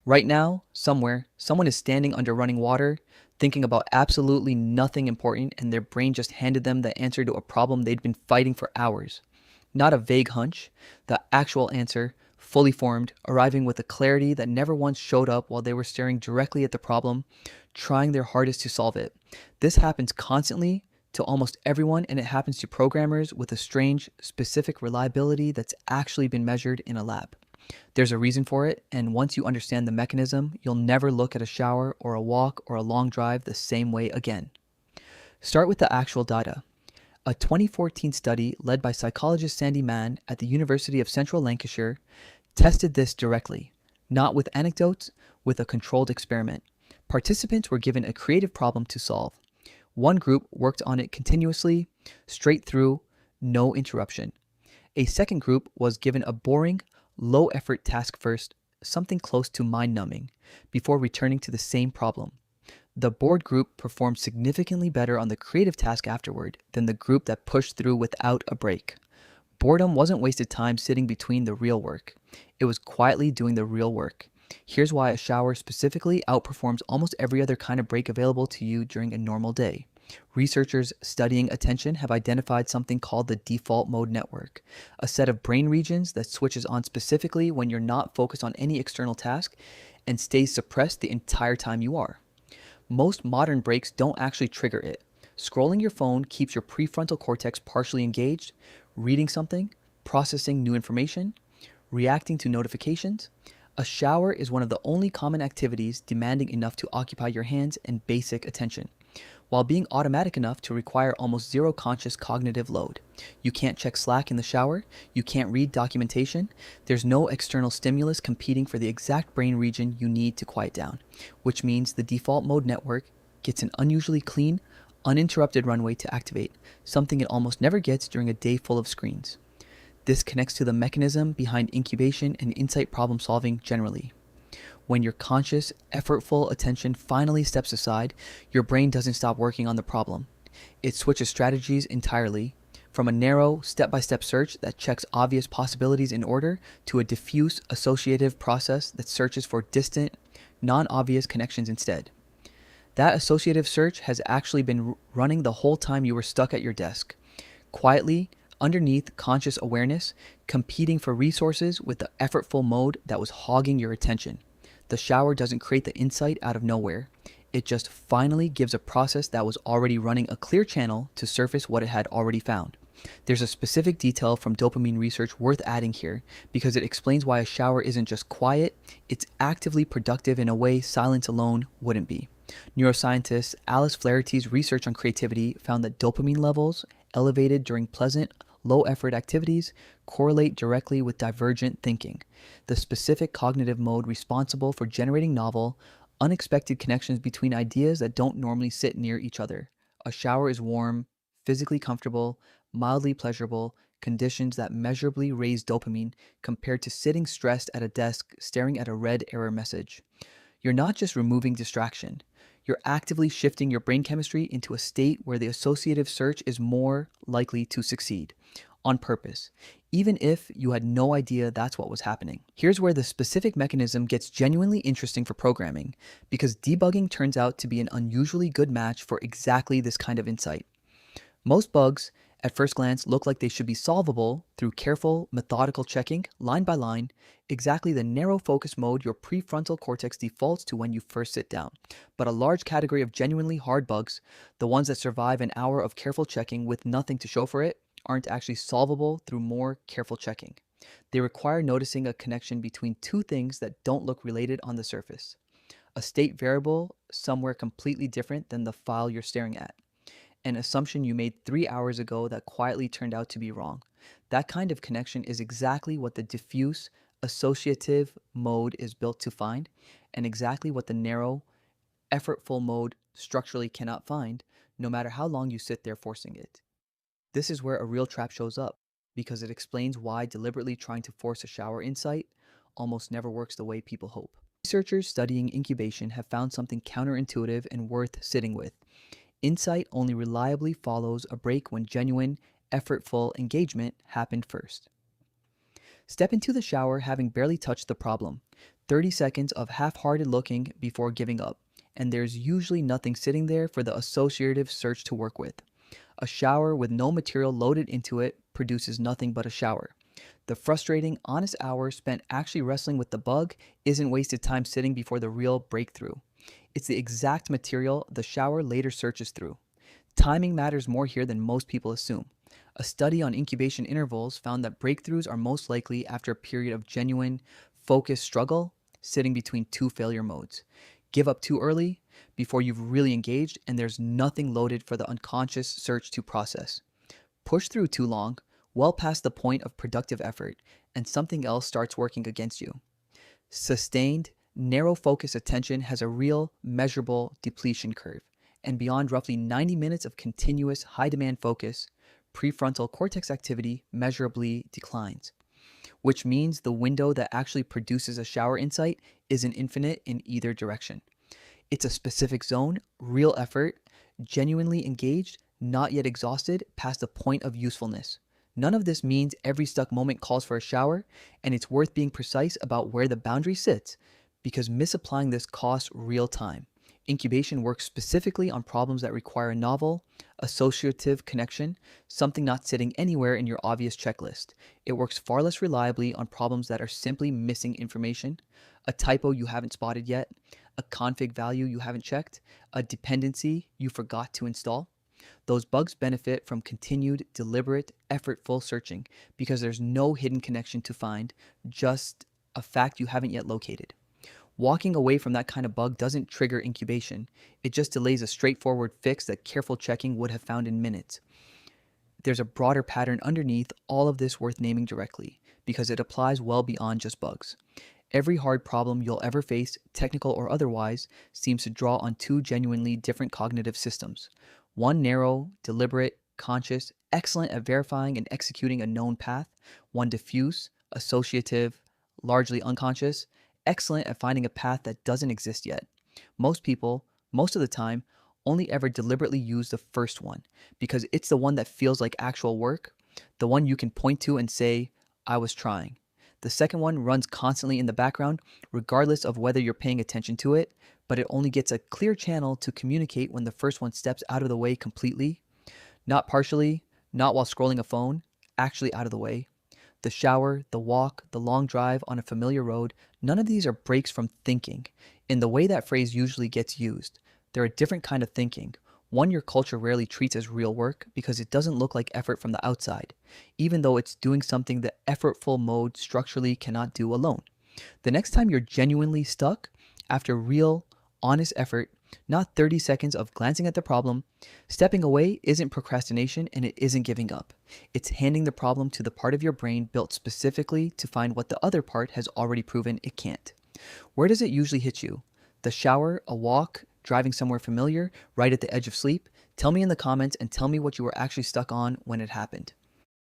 Right now, somewhere, someone is standing under running water, thinking about absolutely nothing important, and their brain just handed them the answer to a problem they'd been fighting for hours. Not a vague hunch, the actual answer, fully formed, arriving with a clarity that never once showed up while they were staring directly at the problem, trying their hardest to solve it. This happens constantly to almost everyone, and it happens to programmers with a strange, specific reliability that's actually been measured in a lab. There's a reason for it, and once you understand the mechanism, you'll never look at a shower or a walk or a long drive the same way again. Start with the actual data. A 2014 study led by psychologist Sandy Mann at the University of Central Lancashire tested this directly, not with anecdotes, with a controlled experiment. Participants were given a creative problem to solve. One group worked on it continuously, straight through, no interruption. A second group was given a boring, low effort task first, something close to mind numbing, before returning to the same problem. The bored group performed significantly better on the creative task afterward than the group that pushed through without a break. Boredom wasn't wasted time sitting between the real work. It was quietly doing the real work. Here's why a shower specifically outperforms almost every other kind of break available to you during a normal day. Researchers studying attention have identified something called the default mode network, a set of brain regions that switches on specifically when you're not focused on any external task and stays suppressed the entire time you are. Most modern breaks don't actually trigger it. Scrolling your phone keeps your prefrontal cortex partially engaged, reading something, processing new information, reacting to notifications. A shower is one of the only common activities demanding enough to occupy your hands and basic attention, while being automatic enough to require almost zero conscious cognitive load. You can't check Slack in the shower, you can't read documentation, there's no external stimulus competing for the exact brain region you need to quiet down, which means the default mode network gets an unusually clean, uninterrupted runway to activate, something it almost never gets during a day full of screens. This connects to the mechanism behind incubation and insight problem solving generally. When your conscious, effortful attention finally steps aside, your brain doesn't stop working on the problem. It switches strategies entirely, from a narrow, step-by-step search that checks obvious possibilities in order to a diffuse, associative process that searches for distant, non-obvious connections instead. That associative search has actually been running the whole time you were stuck at your desk, quietly, underneath conscious awareness, competing for resources with the effortful mode that was hogging your attention. The shower doesn't create the insight out of nowhere. It just finally gives a process that was already running a clear channel to surface what it had already found. There's a specific detail from dopamine research worth adding here because it explains why a shower isn't just quiet, it's actively productive in a way silence alone wouldn't be. Neuroscientist Alice Flaherty's research on creativity found that dopamine levels elevated during pleasant, low-effort activities correlate directly with divergent thinking, the specific cognitive mode responsible for generating novel, unexpected connections between ideas that don't normally sit near each other. A shower is warm, physically comfortable, mildly pleasurable, conditions that measurably raise dopamine compared to sitting stressed at a desk staring at a red error message. You're not just removing distraction, you're actively shifting your brain chemistry into a state where the associative search is more likely to succeed, on purpose, even if you had no idea that's what was happening. Here's where the specific mechanism gets genuinely interesting for programming, because debugging turns out to be an unusually good match for exactly this kind of insight. Most bugs, at first glance, look like they should be solvable through careful, methodical checking, line by line, exactly the narrow focus mode your prefrontal cortex defaults to when you first sit down. But a large category of genuinely hard bugs, the ones that survive an hour of careful checking with nothing to show for it, aren't actually solvable through more careful checking. They require noticing a connection between two things that don't look related on the surface. A state variable somewhere completely different than the file you're staring at. An assumption you made 3 hours ago that quietly turned out to be wrong. That kind of connection is exactly what the diffuse, associative mode is built to find, and exactly what the narrow, effortful mode structurally cannot find, no matter how long you sit there forcing it. This is where a real trap shows up, because it explains why deliberately trying to force a shower insight almost never works the way people hope. Researchers studying incubation have found something counterintuitive and worth sitting with. Insight only reliably follows a break when genuine, effortful engagement happened first. Step into the shower having barely touched the problem. 30 seconds of half-hearted looking before giving up, and there's usually nothing sitting there for the associative search to work with. A shower with no material loaded into it produces nothing but a shower. The frustrating, honest hour spent actually wrestling with the bug isn't wasted time sitting before the real breakthrough. It's the exact material the shower later searches through. Timing matters more here than most people assume. A study on incubation intervals found that breakthroughs are most likely after a period of genuine, focused struggle, sitting between two failure modes. Give up too early, before you've really engaged, and there's nothing loaded for the unconscious search to process. Push through too long, well past the point of productive effort, and something else starts working against you. Sustained, narrow focus attention has a real, measurable depletion curve, and beyond roughly 90 minutes of continuous high demand focus, prefrontal cortex activity measurably declines, which means the window that actually produces a shower insight isn't infinite in either direction. It's a specific zone, real effort, genuinely engaged, not yet exhausted, past the point of usefulness. None of this means every stuck moment calls for a shower, and it's worth being precise about where the boundary sits, because misapplying this costs real time. Incubation works specifically on problems that require a novel, associative connection, something not sitting anywhere in your obvious checklist. It works far less reliably on problems that are simply missing information, a typo you haven't spotted yet, a config value you haven't checked, a dependency you forgot to install. Those bugs benefit from continued, deliberate, effortful searching because there's no hidden connection to find, just a fact you haven't yet located. Walking away from that kind of bug doesn't trigger incubation. It just delays a straightforward fix that careful checking would have found in minutes. There's a broader pattern underneath all of this worth naming directly, because it applies well beyond just bugs. Every hard problem you'll ever face, technical or otherwise, seems to draw on two genuinely different cognitive systems. One narrow, deliberate, conscious, excellent at verifying and executing a known path. One diffuse, associative, largely unconscious, excellent at finding a path that doesn't exist yet. Most people, most of the time, only ever deliberately use the first one because it's the one that feels like actual work, the one you can point to and say, I was trying. The second one runs constantly in the background, regardless of whether you're paying attention to it, but it only gets a clear channel to communicate when the first one steps out of the way completely, not partially, not while scrolling a phone, actually out of the way. The shower, the walk, the long drive on a familiar road, none of these are breaks from thinking, in the way that phrase usually gets used. They're a different kind of thinking, one your culture rarely treats as real work because it doesn't look like effort from the outside, even though it's doing something the effortful mode structurally cannot do alone. The next time you're genuinely stuck, after real, honest effort, not 30 seconds of glancing at the problem, stepping away isn't procrastination and it isn't giving up. It's handing the problem to the part of your brain built specifically to find what the other part has already proven it can't. Where does it usually hit you? The shower, a walk, driving somewhere familiar, right at the edge of sleep? Tell me in the comments and tell me what you were actually stuck on when it happened.